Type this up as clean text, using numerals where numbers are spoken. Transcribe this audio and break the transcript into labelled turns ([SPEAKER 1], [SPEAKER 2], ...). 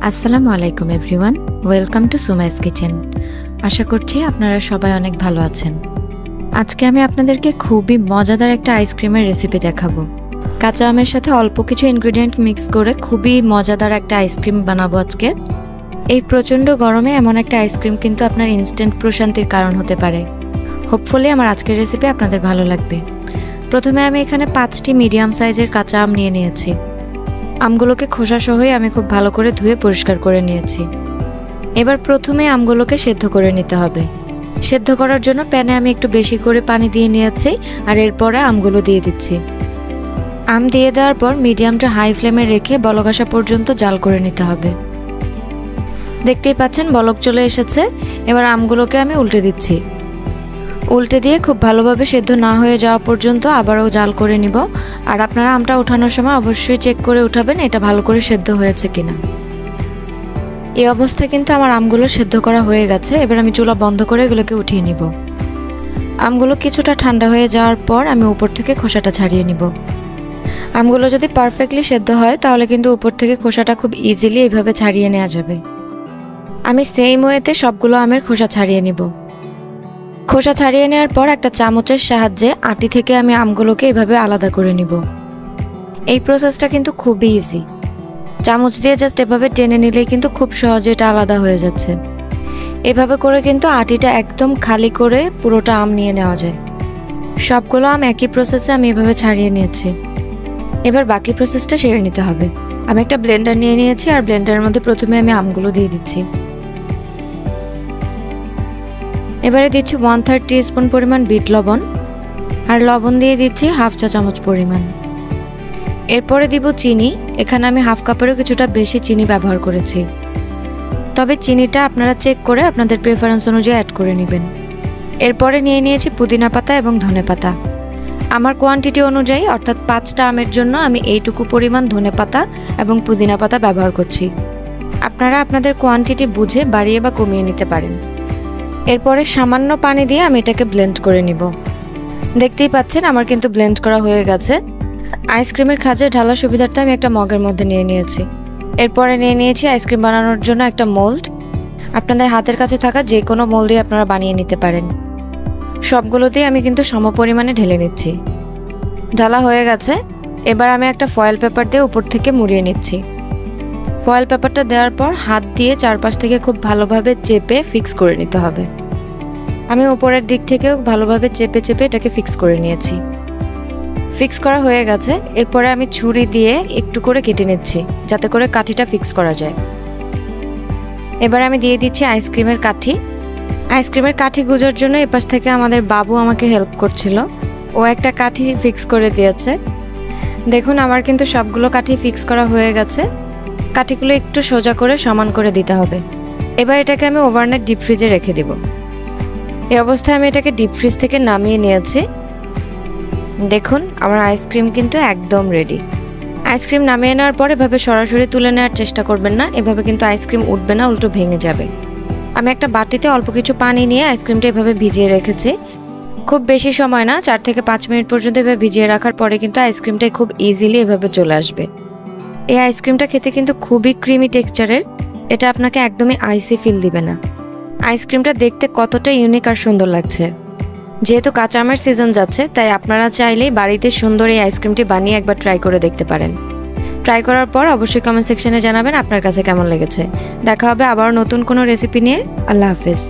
[SPEAKER 1] আসসালামু আলাইকুম everyone, welcome to Sumais kitchen. আশা করছি আপনারা সবাই অনেক ভালো আছেন। আজকে আমি আপনাদেরকে খুবই মজাদার একটা আইসক্রিমের রেসিপি দেখাবো। কাঁচা আমের সাথে অল্প কিছু ইনগ্রেডিয়েন্ট মিক্স করে খুবই মজাদার একটা আইসক্রিম বানাবো আজকে। এই প্রচণ্ড গরমে এমন একটা আইসক্রিম কিন্তু আপনার ইনস্ট্যান্ট প্রশান্তির কারণ হতে পারে। হোপফুলি আমার আজকের রেসিপি আপনাদের ভালো লাগবে। প্রথমে আমি এখানে 5টি মিডিয়াম সাইজের কাঁচা আম নিয়ে নিয়েছি। আমগুলোকে খোসা সহই আমি খুব ভালো করে ধুয়ে পরিষ্কার করে নিয়েছি। এবার প্রথমে আমগুলোকে সেদ্ধ করে নিতে হবে। সেদ্ধ করার জন্য প্যানে আমি একটু বেশি করে পানি দিয়ে নিয়েছি, আর এরপরে আমগুলো দিয়ে দিচ্ছি। আম দিয়ে দেওয়ার পর মিডিয়াম টু হাই ফ্লেমে রেখে বলক আসা পর্যন্ত জাল করে নিতে হবে। দেখতেই পাচ্ছেন বলক চলে এসেছে। এবার আমগুলোকে আমি উল্টে দিচ্ছি। উল্টে দিয়ে খুব ভালোভাবে সেদ্ধ না হয়ে যাওয়া পর্যন্ত আবারও জাল করে নিব। আর আপনারা আমটা ওঠানোর সময় অবশ্যই চেক করে উঠাবেন এটা ভালো করে সেদ্ধ হয়েছে কিনা। এই অবস্থায় কিন্তু আমার আমগুলো সেদ্ধ করা হয়ে গেছে। এবার আমি চুলা বন্ধ করে এগুলোকে উঠিয়ে নিব। আমগুলো কিছুটা ঠান্ডা হয়ে যাওয়ার পর আমি উপর থেকে খোসাটা ছাড়িয়ে নিব। আমগুলো যদি পারফেক্টলি সেদ্ধ হয় তাহলে কিন্তু উপর থেকে খোসাটা খুব ইজিলি এইভাবে ছাড়িয়ে নেওয়া যাবে। আমি সেম ওয়েতে সবগুলো আমের খোসা ছাড়িয়ে নিব। খোসা ছাড়িয়ে নেওয়ার পর একটা চামচের সাহায্যে আটি থেকে আমি আমগুলোকে এভাবে আলাদা করে নিব। এই প্রসেসটা কিন্তু খুবই ইজি। চামচ দিয়ে জাস্ট এভাবে টেনে নিলেই কিন্তু খুব সহজে এটা আলাদা হয়ে যাচ্ছে। এভাবে করে কিন্তু আটিটা একদম খালি করে পুরোটা আম নিয়ে নেওয়া যায়। সবগুলো আম একই প্রসেসে আমি এভাবে ছাড়িয়ে নিয়েছি। এবার বাকি প্রসেসটা সেরে নিতে হবে। আমি একটা ব্লেন্ডার নিয়ে নিয়েছি, আর ব্লেন্ডারের মধ্যে প্রথমে আমি আমগুলো দিয়ে দিচ্ছি। এবারে দিচ্ছি 1/3 টিস্পুন পরিমাণ বিট লবণ, আর লবণ দিয়ে দিচ্ছি হাফ চা চামচ পরিমাণ। এরপরে দিব চিনি। এখানে আমি হাফ কাপেরও কিছুটা বেশি চিনি ব্যবহার করেছি। তবে চিনিটা আপনারা চেক করে আপনাদের প্রেফারেন্স অনুযায়ী অ্যাড করে নেবেন। এরপরে নিয়ে নিয়েছি পুদিনা পাতা এবং ধনে পাতা। আমার কোয়ান্টিটি অনুযায়ী অর্থাৎ 5টা আমের জন্য আমি এইটুকু পরিমাণ ধনে পাতা এবং পুদিনা পাতা ব্যবহার করছি। আপনারা আপনাদের কোয়ান্টিটি বুঝে বাড়িয়ে বা কমিয়ে নিতে পারেন। এরপরে সামান্য পানি দিয়ে আমি এটাকে ব্লেন্ড করে নিব। দেখতেই পাচ্ছেন আমার কিন্তু ব্লেন্ড করা হয়ে গেছে। আইসক্রিমের খাঁজে ঢালার সুবিধার্থে আমি একটা মগের মধ্যে নিয়ে নিয়েছি। এরপরে নিয়ে নিয়েছি আইসক্রিম বানানোর জন্য একটা মোল্ড। আপনাদের হাতের কাছে থাকা যে কোনো মোল্ডই আপনারা বানিয়ে নিতে পারেন। সবগুলোতেই আমি কিন্তু সম পরিমাণে ঢেলে নিচ্ছি। ঢালা হয়ে গেছে। এবার আমি একটা ফয়েল পেপার দিয়ে উপর থেকে মুড়িয়ে নিচ্ছি। ফয়েল পেপারটা দেওয়ার পর হাত দিয়ে চারপাশ থেকে খুব ভালোভাবে চেপে ফিক্স করে নিতে হবে। আমি উপরের দিক থেকেও ভালোভাবে চেপে চেপে এটাকে ফিক্স করে নিয়েছি। ফিক্স করা হয়ে গেছে। এরপরে আমি ছুরি দিয়ে একটু করে কেটে নিচ্ছি যাতে করে কাঠিটা ফিক্স করা যায়। এবার আমি দিয়ে দিচ্ছি আইসক্রিমের কাঠি। আইসক্রিমের কাঠি গুঁজোর জন্য এপাশ থেকে আমাদের বাবু আমাকে হেল্প করছিল। ও একটা কাঠি ফিক্স করে দিয়েছে। দেখুন আমার কিন্তু সবগুলো কাঠি ফিক্স করা হয়ে গেছে। কাঠিগুলো একটু সোজা করে সমান করে দিতে হবে। এবার এটাকে আমি ওভারনাইট ডিপ ফ্রিজে রেখে দেব। এই অবস্থায় আমি এটাকে ডিপ ফ্রিজ থেকে নামিয়ে নিয়েছি। দেখুন আমার আইসক্রিম কিন্তু একদম রেডি। আইসক্রিম নামিয়ে নেওয়ার পর এভাবে সরাসরি তুলে নেওয়ার চেষ্টা করবেন না, এভাবে কিন্তু আইসক্রিম উঠবে না, উল্টো ভেঙে যাবে। আমি একটা বাটিতে অল্প কিছু পানি নিয়ে আইসক্রিমটা এভাবে ভিজিয়ে রেখেছি। খুব বেশি সময় না, 4 থেকে 5 মিনিট পর্যন্ত এভাবে ভিজিয়ে রাখার পরে কিন্তু আইসক্রিমটা খুব ইজিলি এভাবে চলে আসবে। এই আইসক্রিমটা খেতে কিন্তু খুবই ক্রিমি টেক্সচারের। এটা আপনাকে একদমই আইসি ফিল দিবে না। আইসক্রিমটা দেখতে কতটা ইউনিক আর সুন্দর লাগছে। যেহেতু কাঁচা আমের সিজন যাচ্ছে, তাই আপনারা চাইলেই বাড়িতে সুন্দর এই আইসক্রিমটি বানিয়ে একবার ট্রাই করে দেখতে পারেন। ট্রাই করার পর অবশ্যই কমেন্ট সেকশনে জানাবেন আপনার কাছে কেমন লেগেছে। দেখা হবে আবার নতুন কোনো রেসিপি নিয়ে। আল্লাহ হাফেজ।